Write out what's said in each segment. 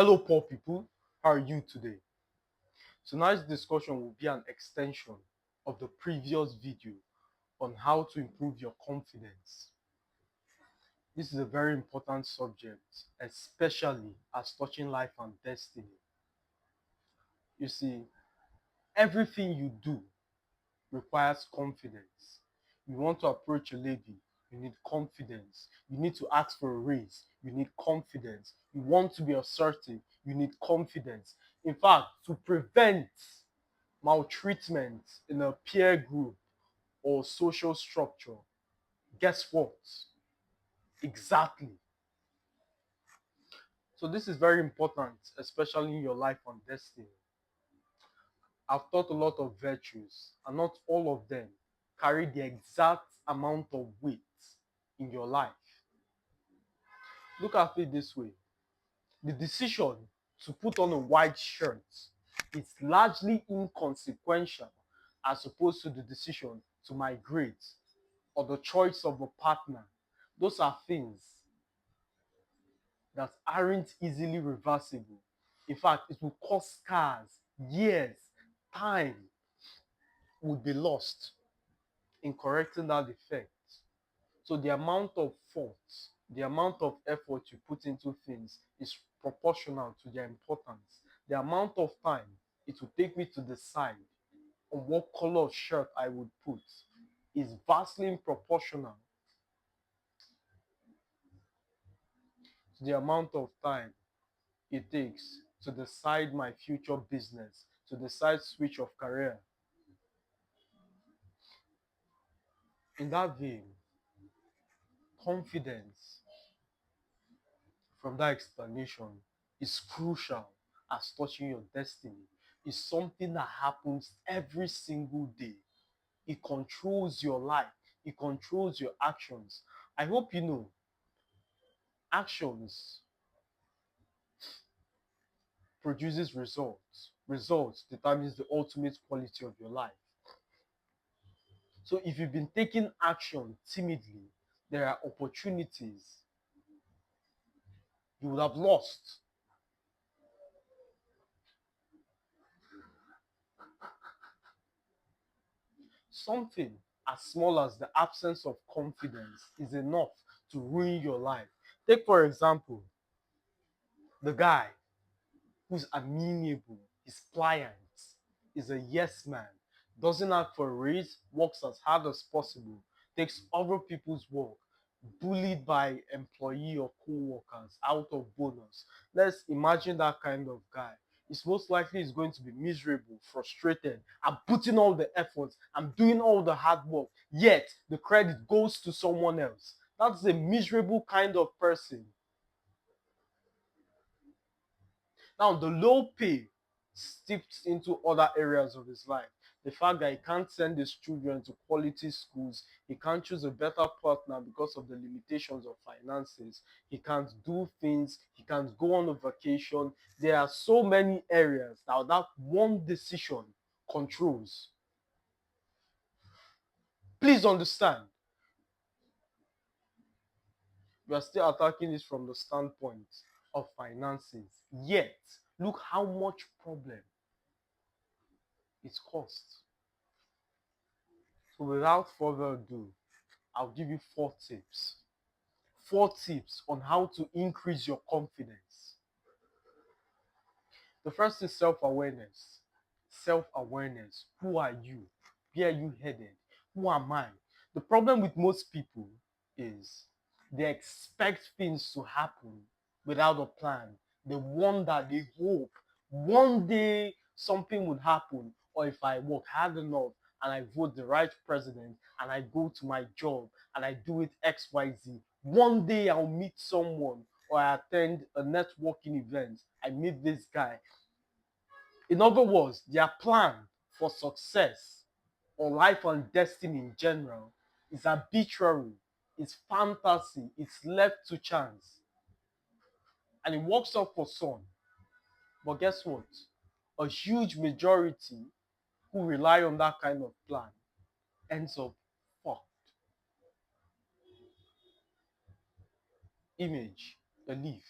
Hello, poor people. How are you today? Tonight's discussion will be an extension of the previous video on how to improve your confidence. This is a very important subject, especially as touching life and destiny. You see, everything you do requires confidence. You want to approach a lady, you need confidence. You need to ask for a raise, you need confidence. You want to be assertive, you need confidence. In fact, to prevent maltreatment in a peer group or social structure, guess what? Exactly. So this is very important, especially in your life and destiny. I've taught a lot of virtues, and not all of them carry the exact amount of weight in your life. Look at it this way: the decision to put on a white shirt is largely inconsequential as opposed to the decision to migrate or the choice of a partner. Those are things that aren't easily reversible. In fact, it will cause scars, years, time would be lost in correcting that defect. So the amount of thought, the amount of effort you put into things is proportional to their importance. The amount of time it will take me to decide on what color of shirt I would put is vastly proportional to the amount of time it takes to decide my future business, to decide switch of career. In that vein, confidence from that explanation is crucial as touching your destiny. It's something that happens every single day. It controls your life, it controls your actions. I hope you know actions produces results. Results determines the ultimate quality of your life. So if you've been taking action timidly, there are opportunities you would have lost. Something as small as the absence of confidence is enough to ruin your life. Take, for example, the guy who's amenable, is pliant, is a yes man, doesn't ask for a raise, works as hard as possible, takes other people's work, bullied by employee or co-workers out of bonus. Let's imagine that kind of guy. It's most likely is going to be miserable, frustrated. I'm putting all the efforts, I'm doing all the hard work, yet the credit goes to someone else. That's a miserable kind of person. Now, the low pay seeps into other areas of his life. The fact that he can't send his children to quality schools, he can't choose a better partner because of the limitations of finances, he can't do things, he can't go on a vacation. There are so many areas that one decision controls. Please understand, we are still attacking this from the standpoint of finances. Yet, look how much problem it's caused. So without further ado, I'll give you 4 tips. 4 tips on how to increase your confidence. The first is self-awareness. Self-awareness. Who are you? Where are you headed? Who am I? The problem with most people is they expect things to happen without a plan. They wonder, they hope one day something would happen, or if I work hard enough and I vote the right president and I go to my job and I do it XYZ, one day I'll meet someone, or I attend a networking event, I meet this guy. In other words, their plan for success or life and destiny in general is arbitrary, it's fantasy, it's left to chance. And it works out for some. But guess what? A huge majority who rely on that kind of plan ends up fucked. Image, a leaf.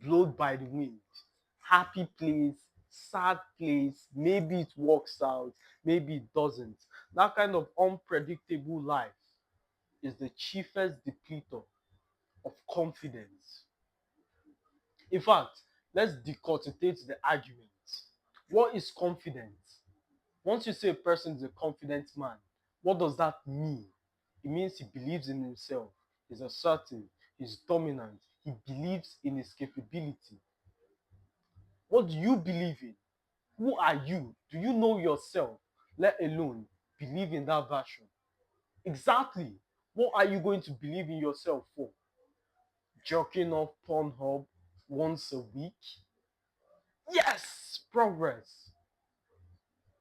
blown by the wind. Happy place, sad place, maybe it works out, maybe it doesn't. That kind of unpredictable life is the chiefest depleter of confidence. In fact, let's decorticate the argument. What is confidence? Once you say a person is a confident man, what does that mean? It means he believes in himself, he's assertive, he's dominant, he believes in his capability. What do you believe in? Who are you? Do you know yourself? Let alone believe in that version. Exactly. What are you going to believe in yourself for? Jerking off Pornhub once a week? Yes! Progress.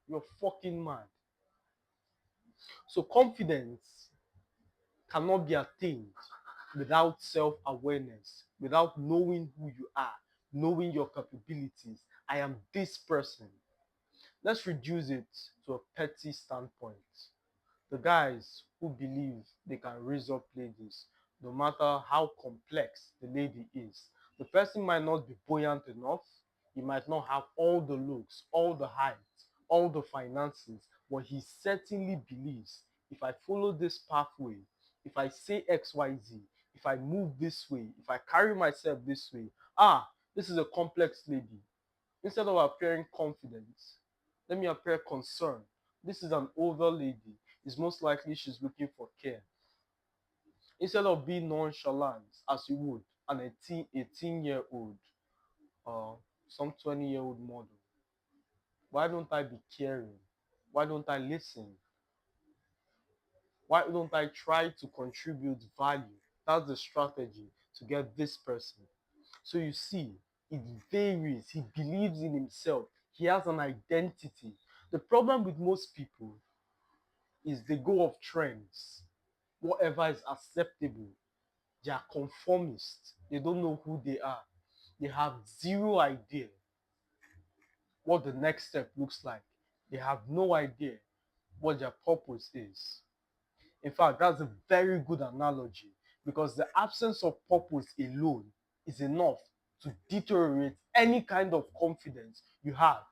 You're fucking mad. So confidence cannot be attained without self-awareness, without knowing who you are, knowing your capabilities. I am this person. Let's reduce it to a petty standpoint. The guys who believe they can raise up ladies, no matter how complex the lady is. The person might not be buoyant enough, he might not have all the looks, all the height, all the finances, but he certainly believes if I follow this pathway, if I say XYZ, if I move this way, if I carry myself this way, this is a complex lady. Instead of appearing confident, let me appear concerned. This is an older lady. It's most likely she's looking for care. Instead of being nonchalant as you would an 18-year-old or some 20-year-old model, why don't I be caring? Why don't I listen? Why don't I try to contribute value? That's the strategy to get this person. So you see, it varies. He believes in himself. He has an identity. The problem with most people is they go off trends. Whatever is acceptable, they are conformists. They don't know who they are. They have zero idea what the next step looks like. They have no idea what their purpose is. In fact, that's a very good analogy because the absence of purpose alone is enough to deteriorate any kind of confidence you have.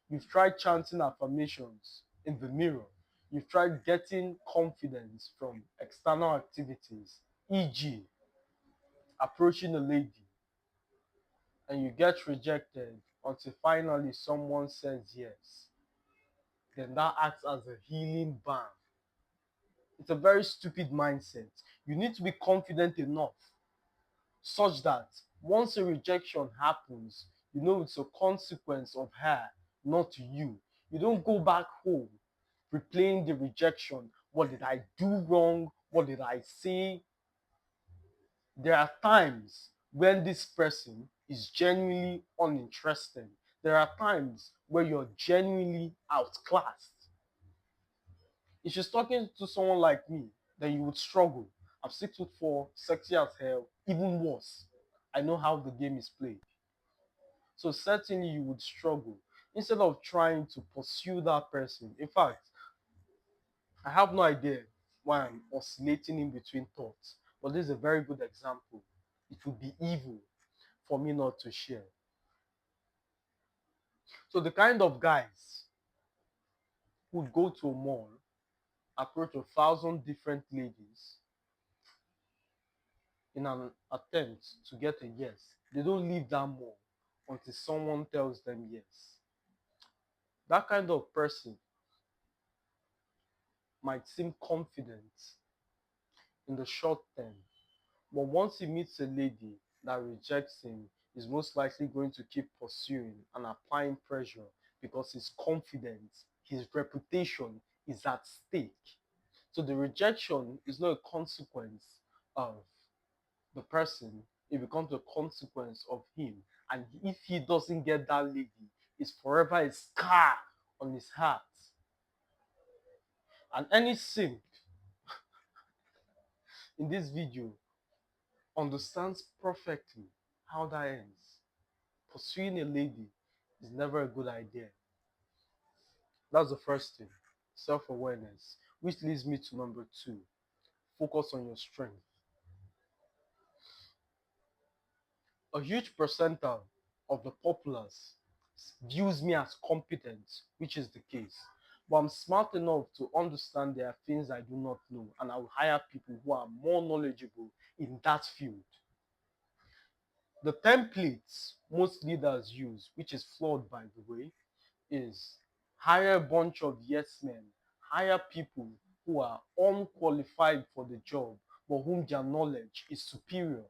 You've tried chanting affirmations in the mirror. You've tried getting confidence from external activities, e.g., approaching a lady, and you get rejected until finally someone says yes. Then that acts as a healing balm. It's a very stupid mindset. You need to be confident enough such that once a rejection happens, you know it's a consequence of her, not you. You don't go back home replaying the rejection. What did I do wrong? What did I say? There are times when this person is genuinely uninterested. There are times where you're genuinely outclassed. If she's talking to someone like me, then you would struggle. I'm 6'4", sexy as hell, even worse. I know how the game is played. So certainly you would struggle. Instead of trying to pursue that person. In fact, I have no idea why I'm oscillating in between thoughts, but this is a very good example. It would be evil for me not to share. So the kind of guys who would go to a mall, approach 1,000 different ladies in an attempt to get a yes, they don't leave that mall until someone tells them yes. That kind of person might seem confident in the short term, but once he meets a lady that rejects him, he's most likely going to keep pursuing and applying pressure because he's confident, his reputation is at stake. So the rejection is not a consequence of the person, it becomes a consequence of him. And if he doesn't get that lady, it's forever a scar on his heart. And any simp in this video understands perfectly how that ends. Pursuing a lady is never a good idea. That's the first thing, self awareness, which leads me to number two, focus on your strength. A huge percentile of the populace views me as competent, which is the case. But I'm smart enough to understand there are things I do not know, and I will hire people who are more knowledgeable in that field. The templates most leaders use, which is flawed by the way, is hire a bunch of yes men, hire people who are unqualified for the job, but whom their knowledge is superior.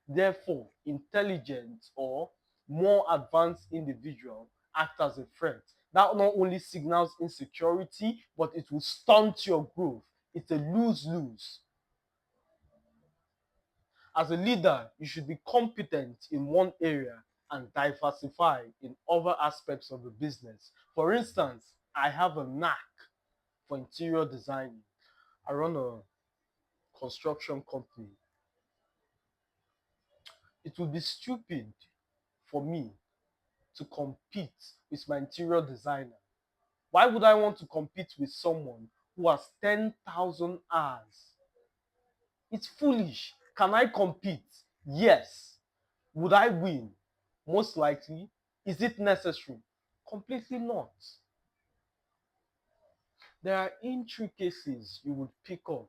Therefore, intelligent or more advanced individual act as a threat. That not only signals insecurity, but it will stunt your growth. It's a lose-lose. As a leader, you should be competent in one area and diversify in other aspects of the business. For instance, I have a knack for interior designing. I run a construction company. It would be stupid for me to compete with my interior designer. Why would I want to compete with someone who has 10,000 hours? It's foolish. Can I compete? Yes. Would I win? Most likely. Is it necessary? Completely not. There are intricacies you would pick up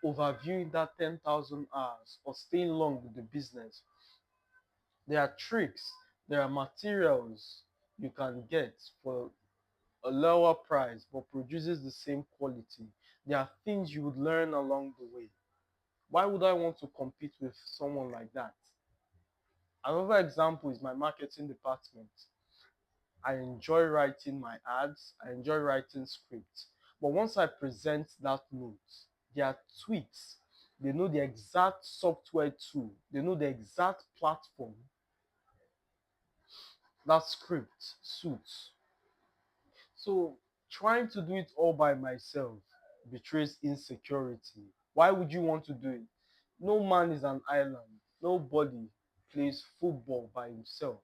overviewing that 10,000 hours or staying long with the business. There are tricks, there are materials you can get for a lower price but produces the same quality. There are things you would learn along the way. Why would I want to compete with someone like that? Another example is my marketing department. I enjoy writing my ads, I enjoy writing scripts. But once I present that note, there are tweaks. They know the exact software tool, they know the exact platform that script suits. So trying to do it all by myself betrays insecurity. Why would you want to do it? No man is an island. Nobody plays football by himself.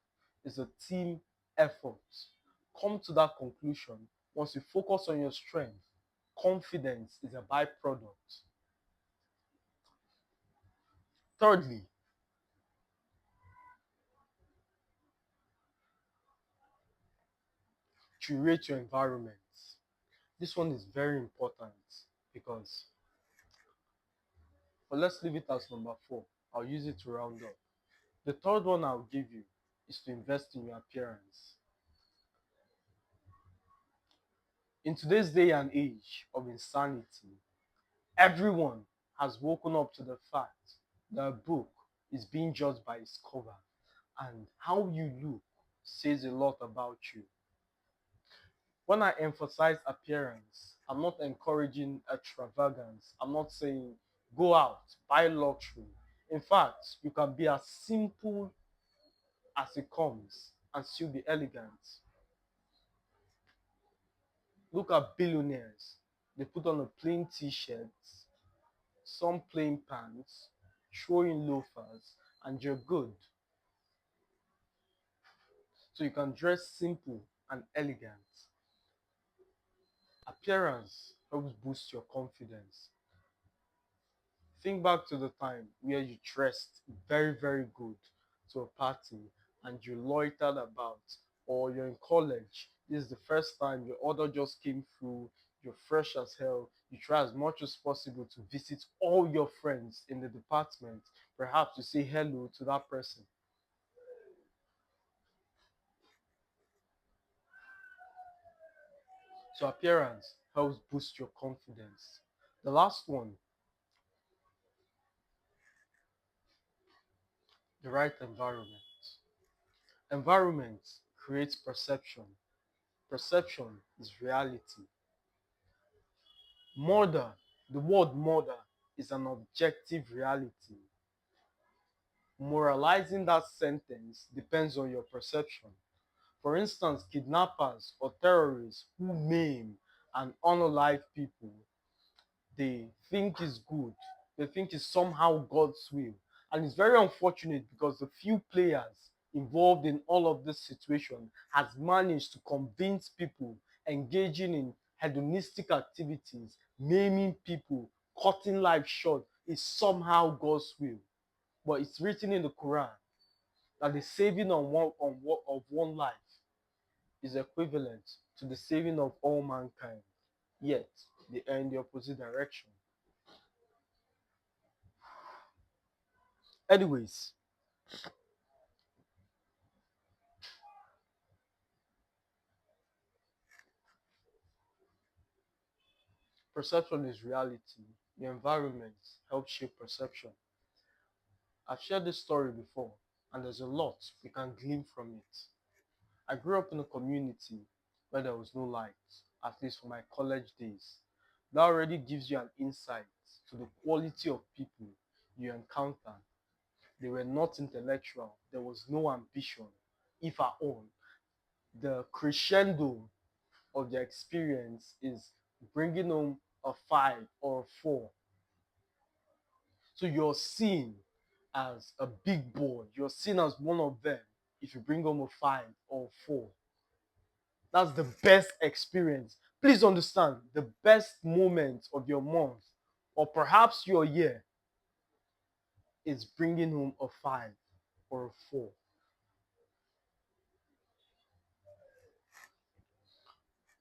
It's a team effort. Come to that conclusion. Once you focus on your strength, confidence is a byproduct. Thirdly, curate your environment. This one is very important because, but let's leave it as number four. I'll use it to round up. The third one I'll give you is to invest in your appearance. In today's day and age of insanity, everyone has woken up to the fact that a book is being judged by its cover, and how you look says a lot about you. When I emphasize appearance, I'm not encouraging extravagance. I'm not saying go out, buy luxury. In fact, you can be as simple as it comes and still be elegant. Look at billionaires. They put on a plain t-shirt, some plain pants, throwing loafers, and you're good. So you can dress simple and elegant. Appearance helps boost your confidence. Think back to the time where you dressed very, very good to a party and you loitered about, or you're in college. This is the first time your order just came through, you're fresh as hell. You try as much as possible to visit all your friends in the department, perhaps to say hello to that person. So, appearance helps boost your confidence. The last one, the right environment. Environment creates perception. Perception is reality. Murder, the word murder, is an objective reality. Moralizing that sentence depends on your perception. For instance, kidnappers or terrorists who maim and unalive people, they think is good. They think is somehow God's will. And it's very unfortunate because the few players involved in all of this situation has managed to convince people engaging in hedonistic activities, maiming people, cutting life short is somehow God's will. But it's written in the Quran that the saving of one life is equivalent to the saving of all mankind. Yet they are in the opposite direction. Anyways, perception is reality. Your environment helps shape perception. I've shared this story before, and there's a lot we can glean from it. I grew up in a community where there was no light, at least for my college days. That already gives you an insight to the quality of people you encounter. They were not intellectual, there was no ambition, if at all. The crescendo of their experience is bringing home a 5 or a 4. So you're seen as a big boy, you're seen as one of them if you bring home a 5 or 4. That's the best experience. Please understand, the best moment of your month or perhaps your year is bringing home a 5 or a 4.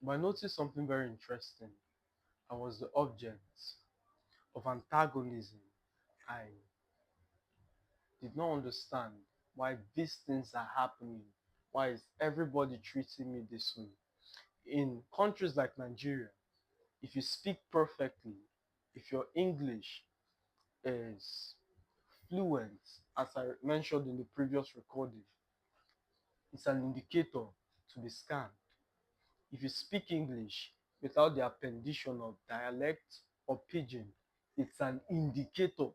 But I noticed something very interesting. I was the object of antagonism. I did not understand why these things are happening. Why is everybody treating me this way? In countries like Nigeria, if you speak perfectly, if your English is fluent, as I mentioned in the previous recording, it's an indicator to be scanned. If you speak English without the appendition of dialect or pidgin, it's an indicator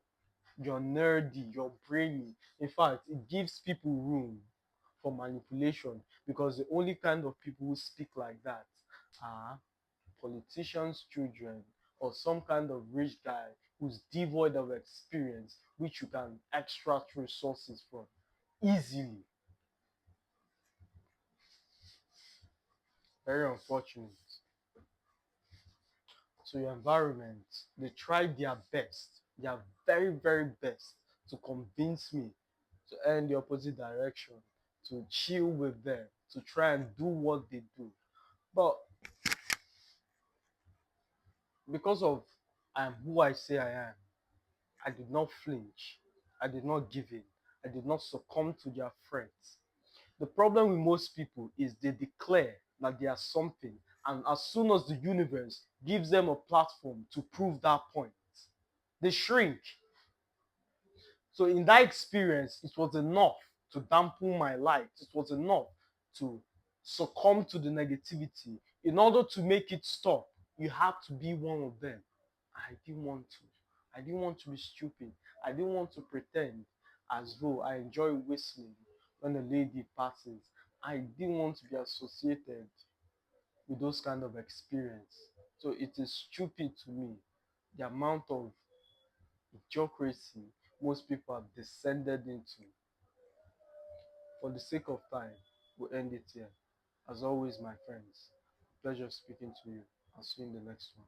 you're nerdy, you're brainy. In fact, it gives people room for manipulation because the only kind of people who speak like that are politicians' children or some kind of rich guy who's devoid of experience, which you can extract resources from easily. Very unfortunate. So your environment, they try their best, their very, very best to convince me to end the opposite direction, to chill with them, to try and do what they do. But because of I am who I say I am, I did not flinch. I did not give in. I did not succumb to their threats. The problem with most people is they declare that they are something, and as soon as the universe gives them a platform to prove that point, they shrink. So in that experience, it was enough to dampen my light. It was enough to succumb to the negativity. In order to make it stop, you have to be one of them. I didn't want to. I didn't want to be stupid. I didn't want to pretend as though I enjoy whistling when a lady passes. I didn't want to be associated with those kind of experience. So it is stupid to me the amount of idiocracy most people have descended into. For the sake of time, we'll end it here. As always, my friends, pleasure speaking to you. I'll see you in the next one.